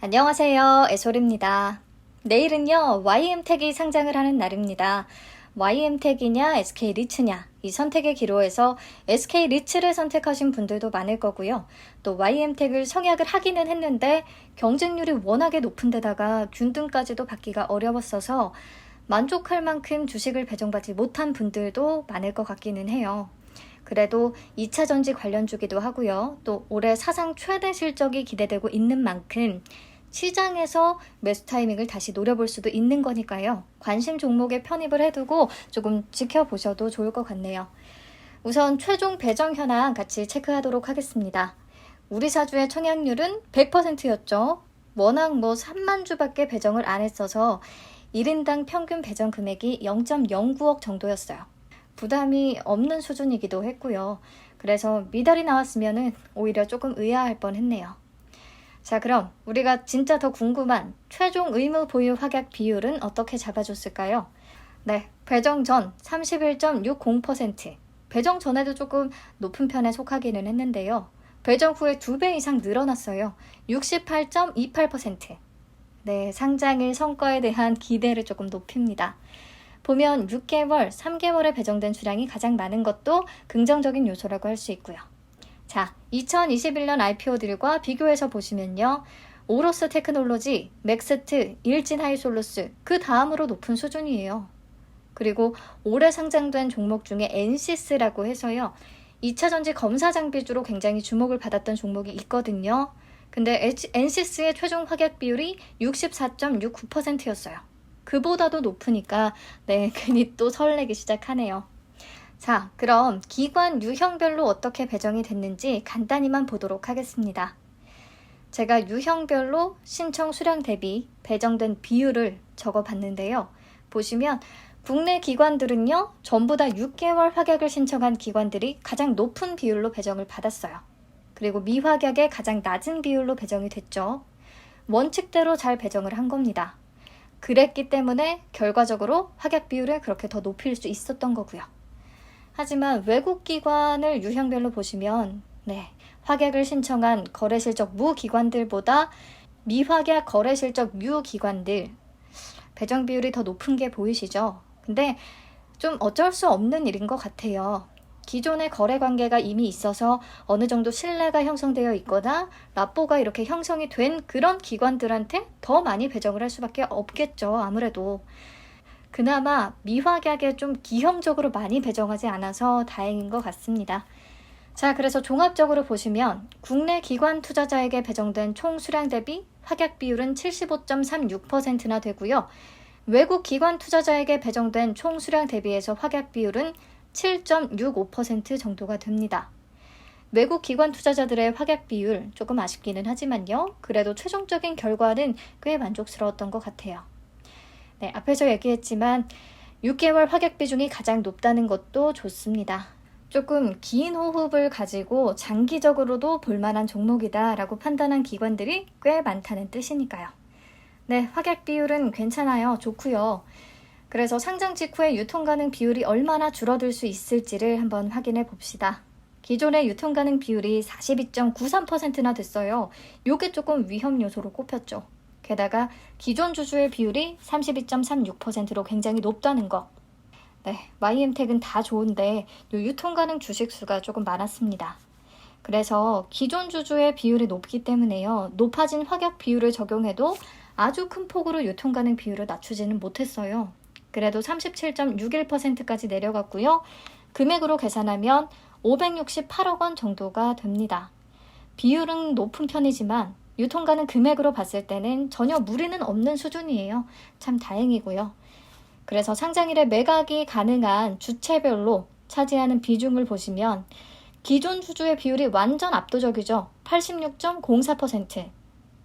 안녕하세요. 애솔입니다. 내일은요, YM택이 상장을 하는 날입니다. YM택이냐, SK리츠냐, 이 선택의 기로에서 SK리츠를 선택하신 분들도 많을 거고요. 또 YM택을 청약을 하기는 했는데 경쟁률이 워낙에 높은 데다가 균등까지도 받기가 어려웠어서 만족할 만큼 주식을 배정받지 못한 분들도 많을 것 같기는 해요. 그래도 2차 전지 관련주기도 하고요. 또 올해 사상 최대 실적이 기대되고 있는 만큼 시장에서 매수 타이밍을 다시 노려볼 수도 있는 거니까요. 관심 종목에 편입을 해두고 조금 지켜보셔도 좋을 것 같네요. 우선 최종 배정 현황 같이 체크하도록 하겠습니다. 우리 사주의 청약률은 100%였죠. 워낙 3만 주밖에 배정을 안 했어서 1인당 평균 배정 금액이 0.09억 정도였어요. 부담이 없는 수준이기도 했고요. 그래서 미달이 나왔으면 오히려 조금 의아할 뻔했네요. 자, 그럼 우리가 진짜 더 궁금한 최종 의무 보유 확약 비율은 어떻게 잡아줬을까요? 네, 배정 전 31.60%, 배정 전에도 조금 높은 편에 속하기는 했는데요. 배정 후에 2배 이상 늘어났어요. 68.28%. 네, 상장일 성과에 대한 기대를 조금 높입니다. 보면 6개월, 3개월에 배정된 수량이 가장 많은 것도 긍정적인 요소라고 할 수 있고요. 자, 2021년 IPO들과 비교해서 보시면요. 오로스 테크놀로지, 맥스트, 일진 하이솔루스, 그 다음으로 높은 수준이에요. 그리고 올해 상장된 종목 중에 엔시스라고 해서요. 2차 전지 검사 장비주로 굉장히 주목을 받았던 종목이 있거든요. 근데 엔시스의 최종 확약 비율이 64.69%였어요. 그보다도 높으니까 괜히 또 설레기 시작하네요. 자, 그럼 기관 유형별로 어떻게 배정이 됐는지 간단히만 보도록 하겠습니다. 제가 유형별로 신청 수량 대비 배정된 비율을 적어봤는데요. 보시면 국내 기관들은요, 전부 다 6개월 확약을 신청한 기관들이 가장 높은 비율로 배정을 받았어요. 그리고 미확약의 가장 낮은 비율로 배정이 됐죠. 원칙대로 잘 배정을 한 겁니다. 그랬기 때문에 결과적으로 확약 비율을 그렇게 더 높일 수 있었던 거고요. 하지만 외국 기관을 유형별로 보시면 확약을 신청한 거래실적 무기관들보다 미확약 거래실적 유기관들 배정 비율이 더 높은 게 보이시죠? 근데 좀 어쩔 수 없는 일인 것 같아요. 기존의 거래 관계가 이미 있어서 어느 정도 신뢰가 형성되어 있거나 라포가 이렇게 형성이 된 그런 기관들한테 더 많이 배정을 할 수밖에 없겠죠. 아무래도. 그나마 미확약에 좀 기형적으로 많이 배정하지 않아서 다행인 것 같습니다. 자, 그래서 종합적으로 보시면 국내 기관 투자자에게 배정된 총 수량 대비 확약 비율은 75.36%나 되고요. 외국 기관 투자자에게 배정된 총 수량 대비해서 확약 비율은 7.65% 정도가 됩니다. 외국 기관 투자자들의 확약 비율 조금 아쉽기는 하지만요. 그래도 최종적인 결과는 꽤 만족스러웠던 것 같아요. 네, 앞에서 얘기했지만 6개월 확약 비중이 가장 높다는 것도 좋습니다. 조금 긴 호흡을 가지고 장기적으로도 볼만한 종목이다라고 판단한 기관들이 꽤 많다는 뜻이니까요. 네, 확약 비율은 괜찮아요. 좋고요. 그래서 상장 직후에 유통 가능 비율이 얼마나 줄어들 수 있을지를 한번 확인해 봅시다. 기존의 유통 가능 비율이 42.93%나 됐어요. 요게 조금 위험 요소로 꼽혔죠. 게다가 기존 주주의 비율이 32.36%로 굉장히 높다는 거. 네, YM택은 다 좋은데 유통 가능 주식 수가 조금 많았습니다. 그래서 기존 주주의 비율이 높기 때문에요. 높아진 확약 비율을 적용해도 아주 큰 폭으로 유통 가능 비율을 낮추지는 못했어요. 그래도 37.61%까지 내려갔고요. 금액으로 계산하면 568억 원 정도가 됩니다. 비율은 높은 편이지만 유통 가능 금액으로 봤을 때는 전혀 무리는 없는 수준이에요. 참 다행이고요. 그래서 상장일에 매각이 가능한 주체별로 차지하는 비중을 보시면 기존 주주의 비율이 완전 압도적이죠. 86.04%.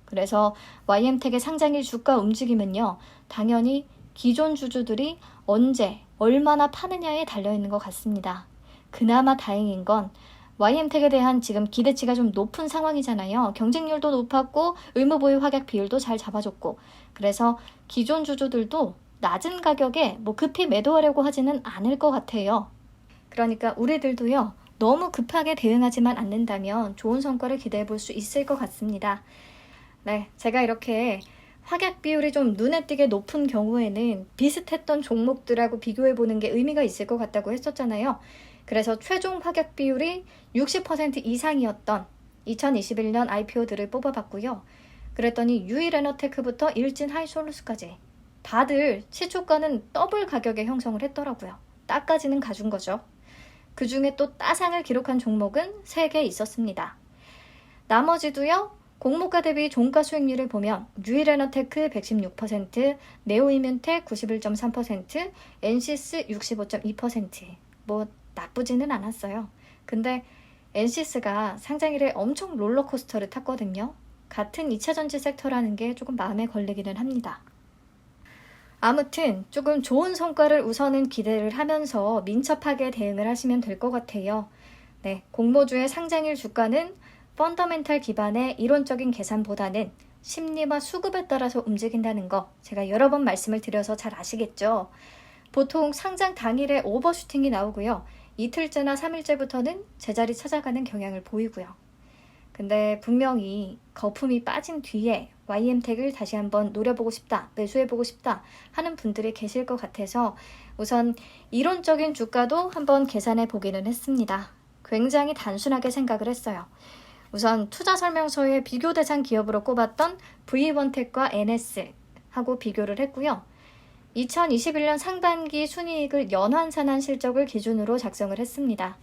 그래서 YM택의 상장일 주가 움직임은요. 당연히 기존 주주들이 언제, 얼마나 파느냐에 달려있는 것 같습니다. 그나마 다행인 건 YM택에 대한 지금 기대치가 좀 높은 상황이잖아요. 경쟁률도 높았고 의무보유 확약 비율도 잘 잡아줬고 그래서 기존 주주들도 낮은 가격에 급히 매도하려고 하지는 않을 것 같아요. 그러니까 우리들도요. 너무 급하게 대응하지만 않는다면 좋은 성과를 기대해 볼 수 있을 것 같습니다. 네, 제가 이렇게 확약 비율이 좀 눈에 띄게 높은 경우에는 비슷했던 종목들하고 비교해 보는 게 의미가 있을 것 같다고 했었잖아요. 그래서 최종 확약 비율이 60% 이상이었던 2021년 IPO들을 뽑아봤고요. 그랬더니 유일에너테크부터 일진 하이솔루스까지 다들 시초가는 더블 가격에 형성을 했더라고요. 따까지는 가준 거죠. 그 중에 또 따상을 기록한 종목은 3개 있었습니다. 나머지도요. 공모가 대비 종가 수익률을 보면 유일에너테크 116%, 네오이뮨텍 91.3%, 엔시스 65.2%. 뭐 나쁘지는 않았어요. 근데 엔시스가 상장 이래 엄청 롤러코스터를 탔거든요. 같은 2차전지 섹터라는 게 조금 마음에 걸리기는 합니다. 아무튼 조금 좋은 성과를 우선은 기대를 하면서 민첩하게 대응을 하시면 될 것 같아요. 네, 공모주의 상장일 주가는 펀더멘탈 기반의 이론적인 계산보다는 심리와 수급에 따라서 움직인다는 거 제가 여러 번 말씀을 드려서 잘 아시겠죠? 보통 상장 당일에 오버슈팅이 나오고요. 이틀째나 3일째부터는 제자리 찾아가는 경향을 보이고요. 근데 분명히 거품이 빠진 뒤에 YM택을 다시 한번 노려보고 싶다, 매수해보고 싶다 하는 분들이 계실 것 같아서 우선 이론적인 주가도 한번 계산해 보기는 했습니다. 굉장히 단순하게 생각을 했어요. 우선 투자 설명서에 비교 대상 기업으로 꼽았던 V1텍과 NS하고 비교를 했고요. 2021년 상반기 순이익을 연환산한 실적을 기준으로 작성을 했습니다.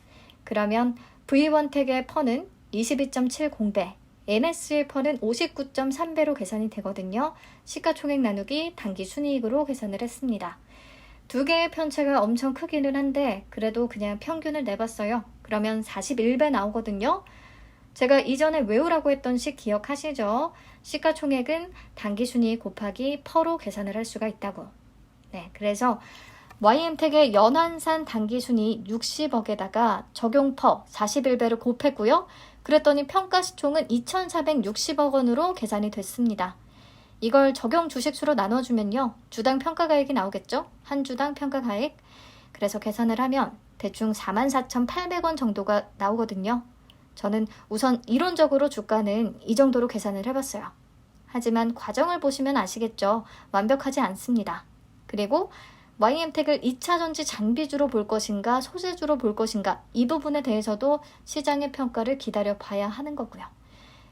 그러면 V1텍의 펀은 22.70배, NS의 펀은 59.3배로 계산이 되거든요. 시가총액 나누기 단기 순이익으로 계산을 했습니다. 두 개의 편차가 엄청 크기는 한데 그래도 그냥 평균을 내봤어요. 그러면 41배 나오거든요. 제가 이전에 외우라고 했던 식 기억하시죠? 시가총액은 단기순이익 곱하기 퍼로 계산을 할 수가 있다고. 네, 그래서 YM택의 연환산 단기순이익 60억에다가 적용퍼 41배를 곱했고요. 그랬더니 평가시총은 2,460억 원으로 계산이 됐습니다. 이걸 적용 주식수로 나눠주면요. 주당 평가가액이 나오겠죠? 한 주당 평가가액. 그래서 계산을 하면 대충 44,800원 정도가 나오거든요. 저는 우선 이론적으로 주가는 이 정도로 계산을 해봤어요. 하지만 과정을 보시면 아시겠죠. 완벽하지 않습니다. 그리고 YM택을 2차전지 장비주로 볼 것인가 소재주로 볼 것인가 이 부분에 대해서도 시장의 평가를 기다려 봐야 하는 거고요.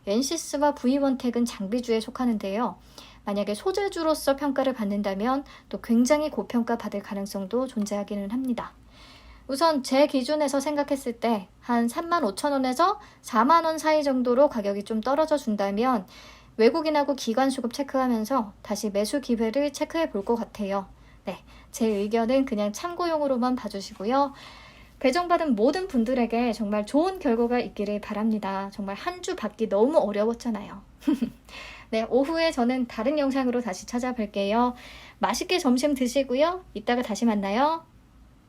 엔시스와 V1텍은 장비주에 속하는데요. 만약에 소재주로서 평가를 받는다면 또 굉장히 고평가 받을 가능성도 존재하기는 합니다. 우선 제 기준에서 생각했을 때 한 35,000원에서 4만원 사이 정도로 가격이 좀 떨어져 준다면 외국인하고 기관 수급 체크하면서 다시 매수 기회를 체크해 볼 것 같아요. 네, 제 의견은 그냥 참고용으로만 봐주시고요. 배정받은 모든 분들에게 정말 좋은 결과가 있기를 바랍니다. 정말 한 주 받기 너무 어려웠잖아요. 네, 오후에 저는 다른 영상으로 다시 찾아뵐게요. 맛있게 점심 드시고요. 이따가 다시 만나요.